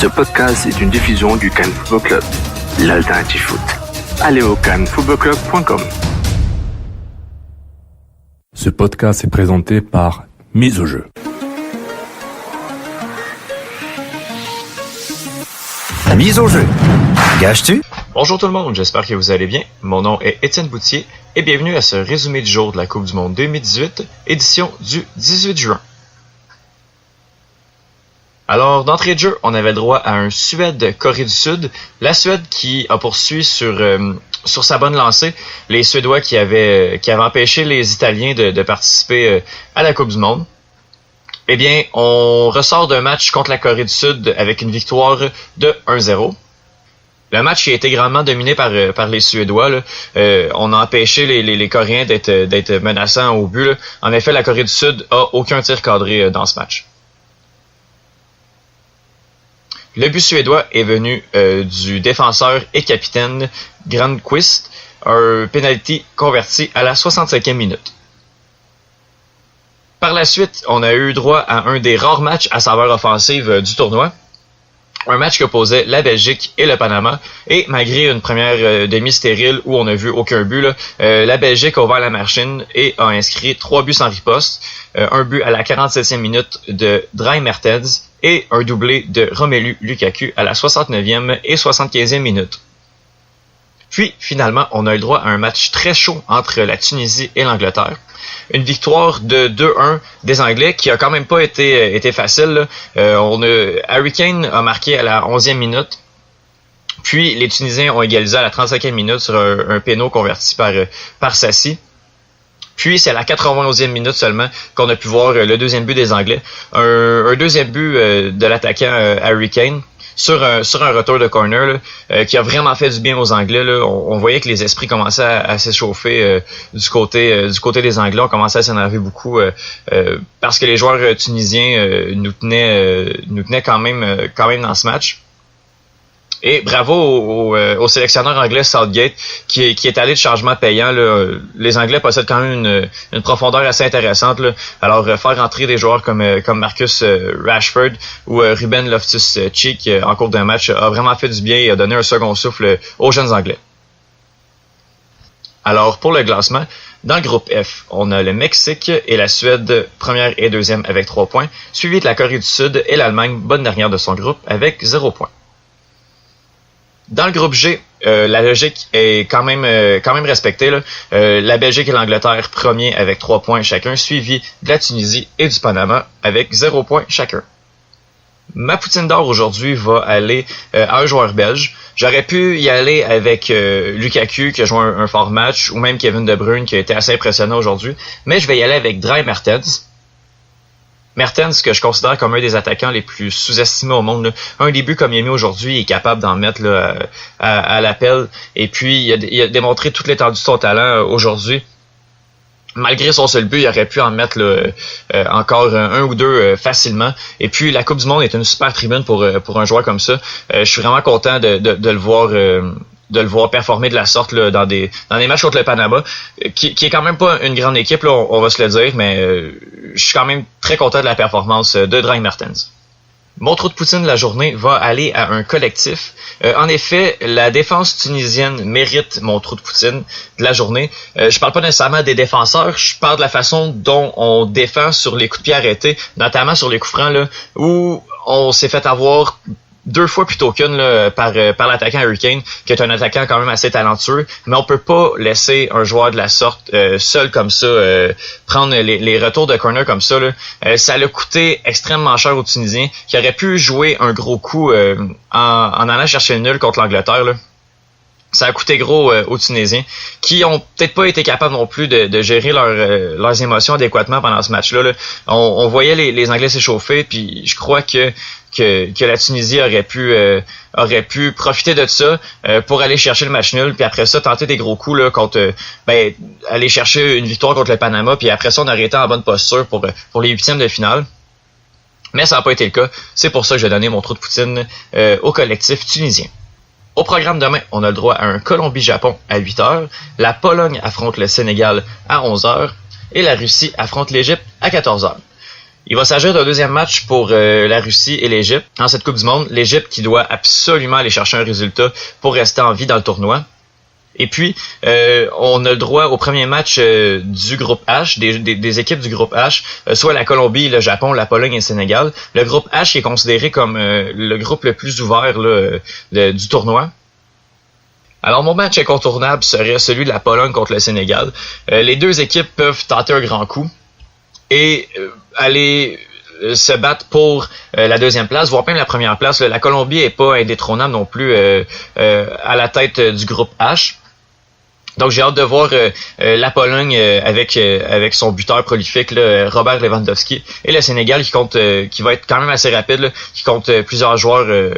Ce podcast est une diffusion du Cannes Football Club, l'alternative foot. Allez au cannesfootballclub.com. Ce podcast est présenté par Mise au jeu. Mise au jeu. Gages-tu? Bonjour tout le monde, j'espère que vous allez bien. Mon nom est Étienne Boutier et bienvenue à ce résumé du jour de la Coupe du Monde 2018, édition du 18 juin. Alors, d'entrée de jeu, on avait droit à un Suède-Corée du Sud. La Suède qui a poursuivi sur sa bonne lancée. Les Suédois qui avaient empêché les Italiens de participer à la Coupe du Monde. Eh bien, on ressort d'un match contre la Corée du Sud avec une victoire de 1-0. Le match qui a été grandement dominé par les Suédois. Là. On a empêché les Coréens d'être menaçants au but. Là. En effet, la Corée du Sud a aucun tir cadré dans ce match. Le but suédois est venu du défenseur et capitaine Granqvist, un penalty converti à la 65e minute. Par la suite, on a eu droit à un des rares matchs à saveur offensive du tournoi. Un match qui opposait la Belgique et le Panama. Et malgré une première demi-stérile où on n'a vu aucun but, la Belgique a ouvert la machine et a inscrit 3 buts sans riposte. Un but à la 47e minute de Dries Mertens et un doublé de Romelu Lukaku à la 69e et 75e minute. Puis, finalement, on a eu droit à un match très chaud entre la Tunisie et l'Angleterre. Une victoire de 2-1 des Anglais qui a quand même pas été facile. Harry Kane a marqué à la 11e minute. Puis, les Tunisiens ont égalisé à la 35e minute sur un péno converti par Sassi. Puis, c'est à la 91e minute seulement qu'on a pu voir le deuxième but des Anglais. Un deuxième but de l'attaquant Harry Kane sur un retour de corner là, qui a vraiment fait du bien aux Anglais. Là. On voyait que les esprits commençaient à s'échauffer du côté des Anglais. On commençait à s'énerver beaucoup parce que les joueurs tunisiens nous tenaient quand même dans ce match. Et bravo au sélectionneur anglais Southgate qui est allé de changement payant. Là. Les Anglais possèdent quand même une profondeur assez intéressante. Là. Alors faire entrer des joueurs comme Marcus Rashford ou Ruben Loftus-Cheek en cours d'un match a vraiment fait du bien et a donné un second souffle aux jeunes Anglais. Alors pour le classement, dans le groupe F, on a le Mexique et la Suède première et deuxième avec 3 points, suivi de la Corée du Sud et l'Allemagne bonne dernière de son groupe avec 0 points. Dans le groupe G, la logique est quand même respectée. Là. La Belgique et l'Angleterre premier avec 3 points chacun, suivi de la Tunisie et du Panama avec 0 points chacun. Ma poutine d'or aujourd'hui va aller à un joueur belge. J'aurais pu y aller avec Lukaku qui a joué un fort match, ou même Kevin De Bruyne qui a été assez impressionnant aujourd'hui, mais je vais y aller avec Dries Mertens. Mertens, que je considère comme un des attaquants les plus sous-estimés au monde. Là. Un début comme il est mis aujourd'hui, il est capable d'en mettre là, à l'appel. Et puis, il a démontré toute l'étendue de son talent aujourd'hui. Malgré son seul but, il aurait pu en mettre là, encore un ou deux facilement. Et puis, la Coupe du Monde est une super tribune pour un joueur comme ça. Je suis vraiment content de le voir performer de la sorte là, dans des matchs contre le Panama, qui est quand même pas une grande équipe, là, on va se le dire, mais je suis quand même très content de la performance de Dries Mertens. Mon trou de poutine de la journée va aller à un collectif. En effet, la défense tunisienne mérite mon trou de poutine de la journée. Je parle pas nécessairement des défenseurs, je parle de la façon dont on défend sur les coups de pied arrêtés, notamment sur les coups francs, là, où on s'est fait avoir 2 fois plutôt qu'une là, par l'attaquant Harry Kane, qui est un attaquant quand même assez talentueux, mais on peut pas laisser un joueur de la sorte seul comme ça prendre les retours de corner comme ça. Là. Ça l'a coûté extrêmement cher aux Tunisiens, qui auraient pu jouer un gros coup en allant chercher le nul contre l'Angleterre. Là. Ça a coûté gros aux Tunisiens, qui ont peut-être pas été capables non plus de gérer leurs émotions adéquatement pendant ce match-là. Là. On voyait les Anglais s'échauffer, puis je crois que la Tunisie aurait pu profiter de ça pour aller chercher le match nul, puis après ça tenter des gros coups là, contre aller chercher une victoire contre le Panama, puis après ça on aurait été en bonne posture pour les huitièmes de finale. Mais ça n'a pas été le cas. C'est pour ça que je vais donner mon trou de poutine au collectif tunisien. Au programme demain, on a le droit à un Colombie-Japon à 8h, la Pologne affronte le Sénégal à 11h et la Russie affronte l'Égypte à 14h. Il va s'agir d'un deuxième match pour la Russie et l'Égypte. Dans cette Coupe du Monde, l'Égypte qui doit absolument aller chercher un résultat pour rester en vie dans le tournoi. Et puis, on a le droit au premier match du groupe H, des équipes du groupe H, soit la Colombie, le Japon, la Pologne et le Sénégal. Le groupe H est considéré comme le groupe le plus ouvert là, du tournoi. Alors, mon match incontournable serait celui de la Pologne contre le Sénégal. Les deux équipes peuvent tenter un grand coup et aller se battre pour la deuxième place, voire même la première place. La Colombie est pas indétrônable non plus à la tête du groupe H. Donc j'ai hâte de voir la Pologne avec son buteur prolifique là, Robert Lewandowski, et le Sénégal qui va être quand même assez rapide, là, qui compte plusieurs joueurs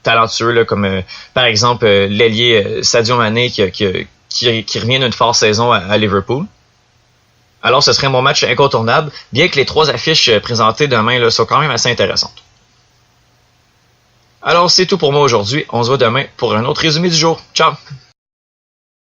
talentueux là, comme par exemple l'ailier Sadio Mané qui revient d'une forte saison à Liverpool. Alors ce serait mon match incontournable, bien que les trois affiches présentées demain là, sont quand même assez intéressantes. Alors c'est tout pour moi aujourd'hui, on se voit demain pour un autre résumé du jour. Ciao!